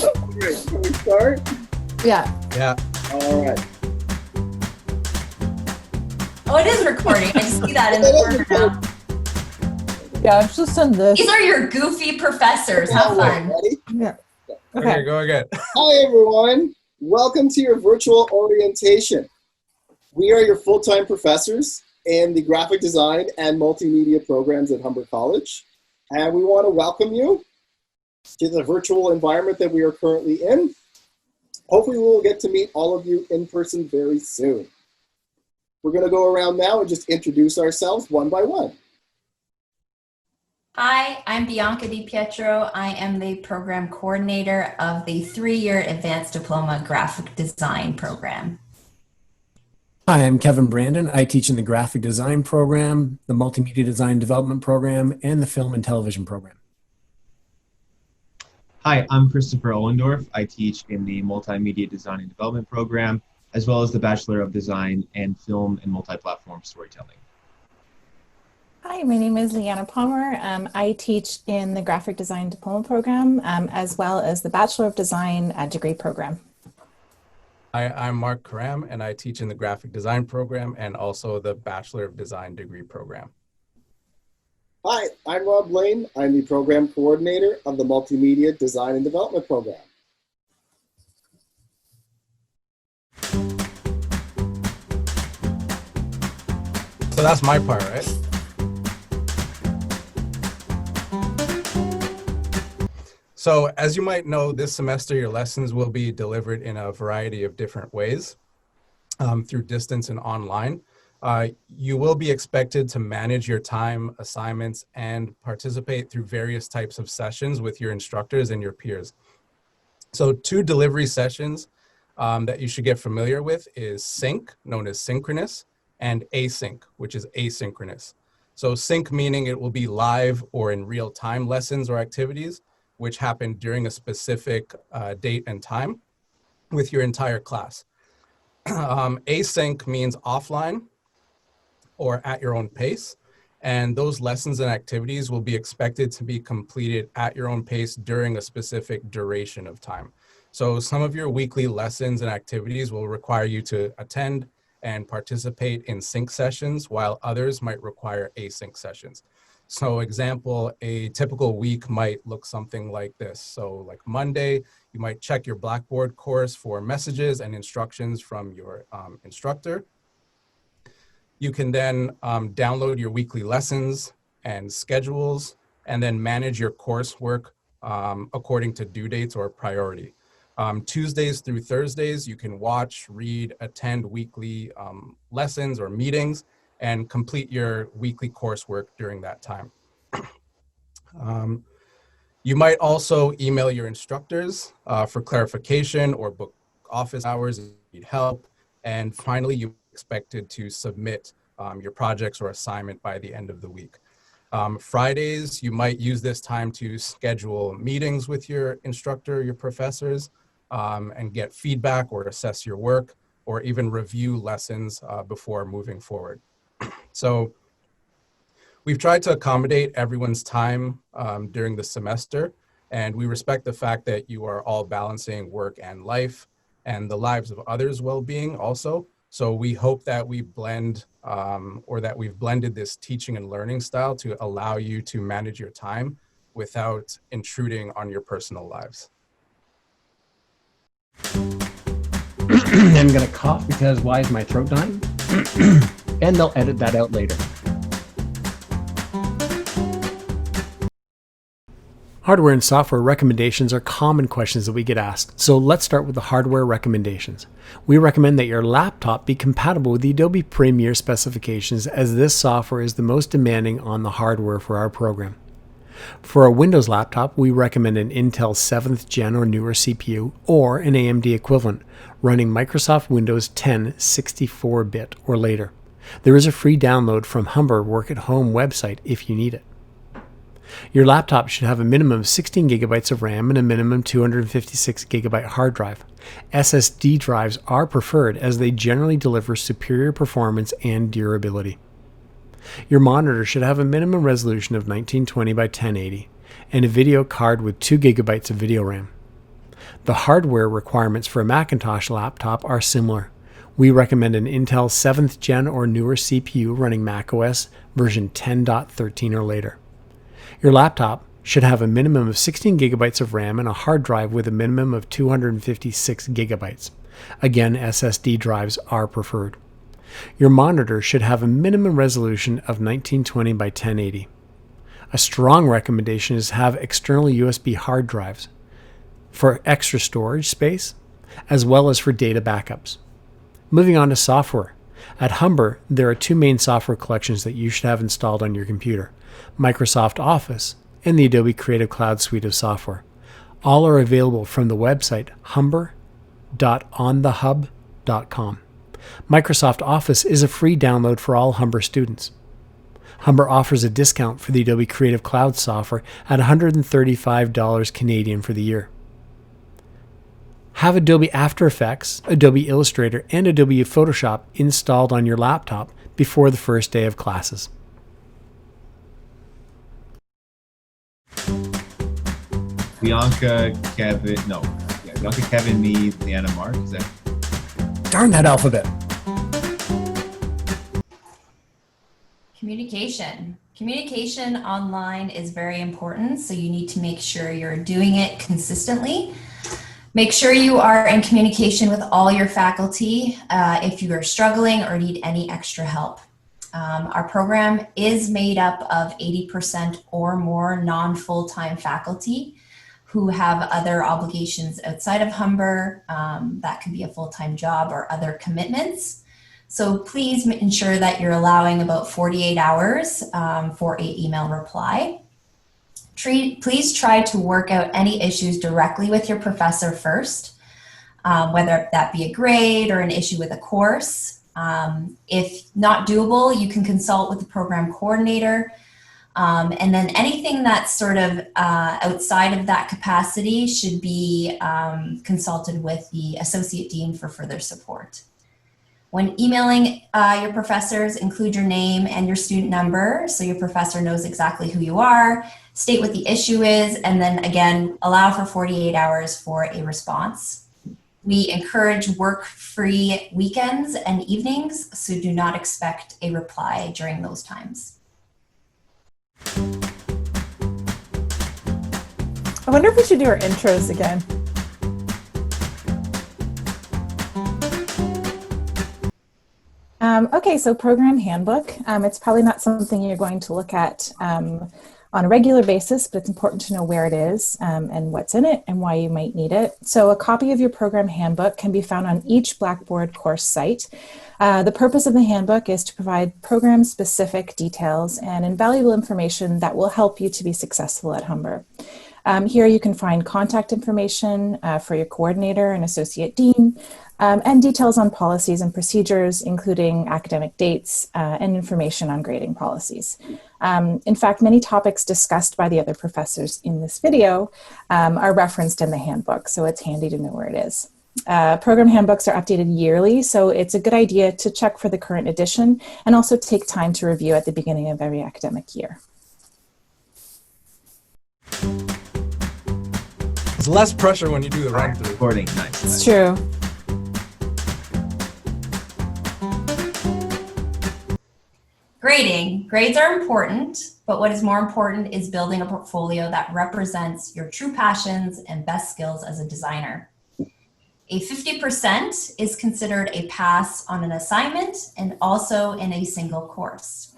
Alright, can we start? Yeah. Yeah. All right. Oh, it is recording. I just see that in the corner now. Yeah, I've just done this. These are your goofy professors. Have fun. Ready? Yeah. Okay, go again. Hi, everyone. Welcome to your virtual orientation. We are your full-time professors in the graphic design and multimedia programs at Humber College. And we want to welcome you to the virtual environment that we are currently in. Hopefully we will get to meet all of you in person very soon. We're going to go around now and just introduce ourselves one by one. Hi, I'm Bianca Di Pietro. I am the program coordinator of the 3-year Advanced Diploma Graphic Design program. Hi, I'm Kevin Brandon. I teach in the graphic design program, the multimedia design development program, and the film and television program. Hi, I'm Christopher Ohlendorf. I teach in the multimedia design and development program, as well as the Bachelor of Design and Film and Multi-Platform Storytelling. Hi, my name is Leanna Palmer. I teach in the graphic design diploma program, as well as the Bachelor of Design degree program. Hi, I'm Mark Karam, and I teach in the graphic design program and also the Bachelor of Design degree program. Hi, I'm Rob Lane. I'm the program coordinator of the multimedia design and development program. So that's my part, right? So as you might know, this semester your lessons will be delivered in a variety of different ways through distance and online. You will be expected to manage your time, assignments, and participate through various types of sessions with your instructors and your peers. So 2 delivery sessions that you should get familiar with is sync, known as synchronous, and async, which is asynchronous. So sync meaning it will be live or in real time lessons or activities, which happen during a specific date and time with your entire class. Async means offline or at your own pace. And those lessons and activities will be expected to be completed at your own pace during a specific duration of time. So some of your weekly lessons and activities will require you to attend and participate in sync sessions, while others might require async sessions. So example, a typical week might look something like this. So like Monday, you might check your Blackboard course for messages and instructions from your instructor. You can then download your weekly lessons and schedules, and then manage your coursework according to due dates or priority. Tuesdays through Thursdays, you can watch, read, attend weekly lessons or meetings, and complete your weekly coursework during that time. You might also email your instructors for clarification or book office hours if you need help. And finally, you're expected to submit your projects or assignment by the end of the week. Fridays, you might use this time to schedule meetings with your instructor, your professors, and get feedback or assess your work, or even review lessons before moving forward. So we've tried to accommodate everyone's time during the semester, and we respect the fact that you are all balancing work and life and the lives of others' well-being also. So we hope that we blend or that we've blended this teaching and learning style to allow you to manage your time without intruding on your personal lives. I'm going to cough because why is my throat dying? And they'll edit that out later. Hardware and software recommendations are common questions that we get asked, so let's start with the hardware recommendations. We recommend that your laptop be compatible with the Adobe Premiere specifications, as this software is the most demanding on the hardware for our program. For a Windows laptop, we recommend an Intel 7th Gen or newer CPU, or an AMD equivalent, running Microsoft Windows 10 64-bit or later. There is a free download from Humber Work at Home website if you need it. Your laptop should have a minimum of 16 gigabytes of RAM and a minimum 256 gigabyte hard drive. SSD drives are preferred as they generally deliver superior performance and durability. Your monitor should have a minimum resolution of 1920 by 1080 and a video card with 2 gigabytes of video RAM. The hardware requirements for a Macintosh laptop are similar. We recommend an Intel 7th Gen or newer CPU running macOS version 10.13 or later. Your laptop should have a minimum of 16 gigabytes of RAM and a hard drive with a minimum of 256 gigabytes. Again, SSD drives are preferred. Your monitor should have a minimum resolution of 1920 by 1080. A strong recommendation is to have external USB hard drives for extra storage space, as well as for data backups. Moving on to software. At Humber, there are two main software collections that you should have installed on your computer: Microsoft Office and the Adobe Creative Cloud suite of software. All are available from the website humber.onthehub.com. Microsoft Office is a free download for all Humber students. Humber offers a discount for the Adobe Creative Cloud software at $135 Canadian for the year. Have Adobe After Effects, Adobe Illustrator, and Adobe Photoshop installed on your laptop before the first day of classes. Bianca, Kevin, me, Leanna, Mark. Is that? Darn that alphabet. Communication. Communication online is very important, so you need to make sure you're doing it consistently. Make sure you are in communication with all your faculty if you are struggling or need any extra help. Our program is made up of 80% or more non-full-time faculty who have other obligations outside of Humber. That could be a full-time job or other commitments. So please ensure that you're allowing about 48 hours for an email reply. Please try to work out any issues directly with your professor first, whether that be a grade or an issue with a course. If not doable, you can consult with the program coordinator. And then anything that's sort of outside of that capacity should be consulted with the associate dean for further support. When emailing your professors, include your name and your student number so your professor knows exactly who you are, state what the issue is, and then again, allow for 48 hours for a response. We encourage work-free weekends and evenings, so do not expect a reply during those times. I wonder if we should do our intros again. Okay, so program handbook. It's probably not something you're going to look at on a regular basis, but it's important to know where it is and what's in it and why you might need it. So a copy of your program handbook can be found on each Blackboard course site. The purpose of the handbook is to provide program-specific details and invaluable information that will help you to be successful at Humber. Here you can find contact information for your coordinator and associate dean, and details on policies and procedures, including academic dates and information on grading policies. In fact, many topics discussed by the other professors in this video are referenced in the handbook, so it's handy to know where it is. Program handbooks are updated yearly, so it's a good idea to check for the current edition and also take time to review at the beginning of every academic year. It's less pressure when you do the run-through. Recording, nice. It's true. Grading. Grades are important, but what is more important is building a portfolio that represents your true passions and best skills as a designer. A 50% is considered a pass on an assignment and also in a single course.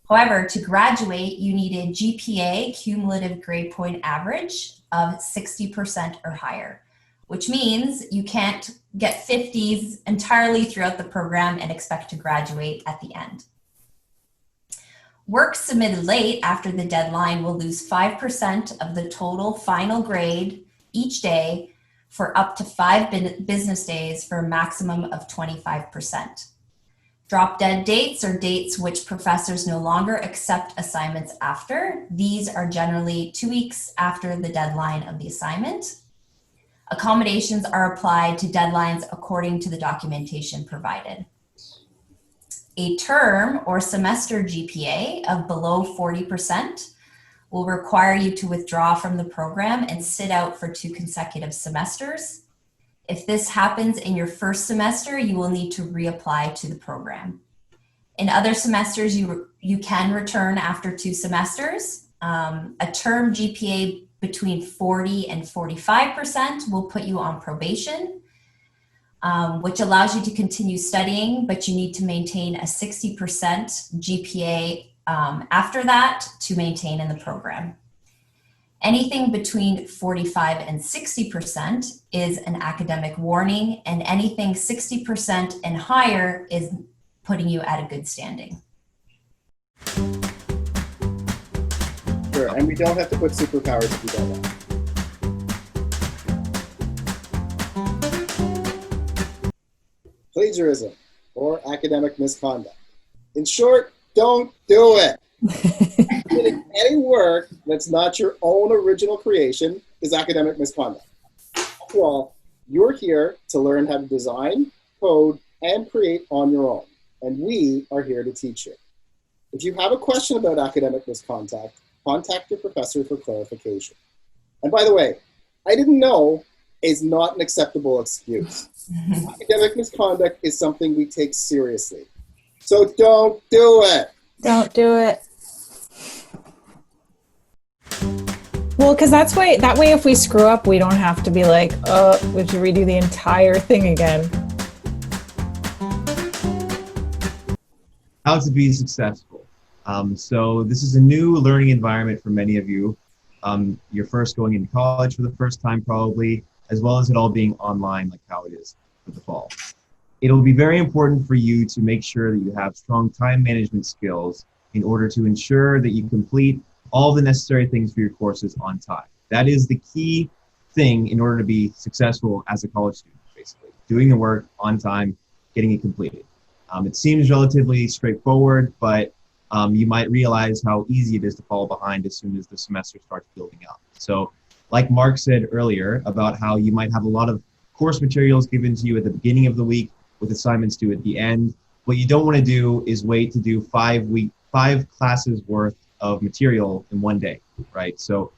However, to graduate, you need a GPA, cumulative grade point average, of 60% or higher, which means you can't get 50s entirely throughout the program and expect to graduate at the end. Work submitted late after the deadline will lose 5% of the total final grade each day for up to 5 business days for a maximum of 25%. Drop dead dates are dates which professors no longer accept assignments after. These are generally 2 weeks after the deadline of the assignment. Accommodations are applied to deadlines according to the documentation provided. A term or semester GPA of below 40% will require you to withdraw from the program and sit out for 2 consecutive semesters. If this happens in your first semester, you will need to reapply to the program. In other semesters, you can return after 2 semesters. A term GPA between 40 and 45% will put you on probation, which allows you to continue studying, but you need to maintain a 60% GPA after that to maintain in the program. Anything between 45 and 60% is an academic warning, and anything 60% and higher is putting you at a good standing. Sure, and we don't have to put superpowers if we don't want. Plagiarism or academic misconduct. In short, don't do it. Any work that's not your own original creation is academic misconduct. After all, you're here to learn how to design, code, and create on your own, and we are here to teach you. If you have a question about academic misconduct, contact your professor for clarification. And by the way, I didn't know is not an acceptable excuse. Academic misconduct is something we take seriously. So don't do it. Don't do it. Well, because that way if we screw up, we don't have to be like, oh, we have to redo the entire thing again. How to be successful. So this is a new learning environment for many of you. You're first going into college for the first time probably, as well as it all being online like how it is for the fall. It'll be very important for you to make sure that you have strong time management skills in order to ensure that you complete all the necessary things for your courses on time. That is the key thing in order to be successful as a college student, basically. Doing the work on time, getting it completed. It seems relatively straightforward, but you might realize how easy it is to fall behind as soon as the semester starts building up. So like Mark said earlier about how you might have a lot of course materials given to you at the beginning of the week with assignments due at the end. What you don't want to do is wait to do 5 classes worth of material in one day, right? So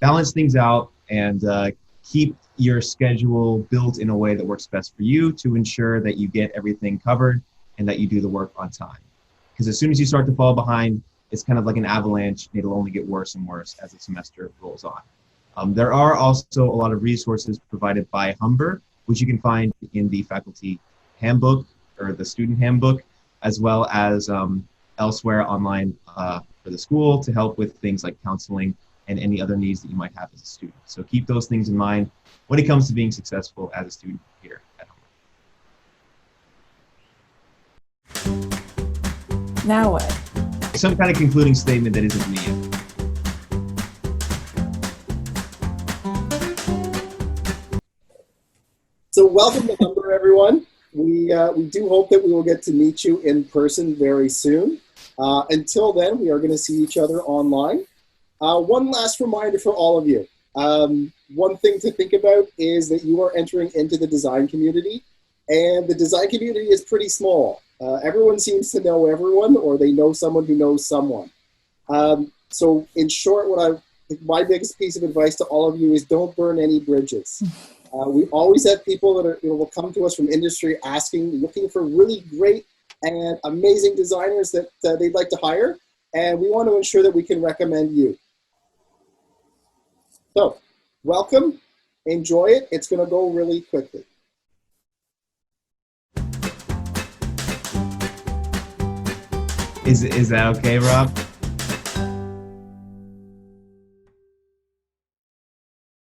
balance things out and keep your schedule built in a way that works best for you to ensure that you get everything covered and that you do the work on time. Because as soon as you start to fall behind, it's kind of like an avalanche. It'll only get worse and worse as the semester rolls on. There are also a lot of resources provided by Humber, which you can find in the faculty handbook or the student handbook, as well as elsewhere online for the school to help with things like counseling and any other needs that you might have as a student. So keep those things in mind when it comes to being successful as a student here at Humber. Now what? Some kind of concluding statement that isn't me. So welcome to Humber, everyone. We do hope that we will get to meet you in person very soon. Until then, we are going to see each other online. One last reminder for all of you. One thing to think about is that you are entering into the design community, and the design community is pretty small. Everyone seems to know everyone, or they know someone who knows someone. So in short, my biggest piece of advice to all of you is don't burn any bridges. We always have people that will come to us from industry looking for really great and amazing designers that they'd like to hire, and we want to ensure that we can recommend you. So, welcome, enjoy it. It's going to go really quickly. Is that okay, Rob?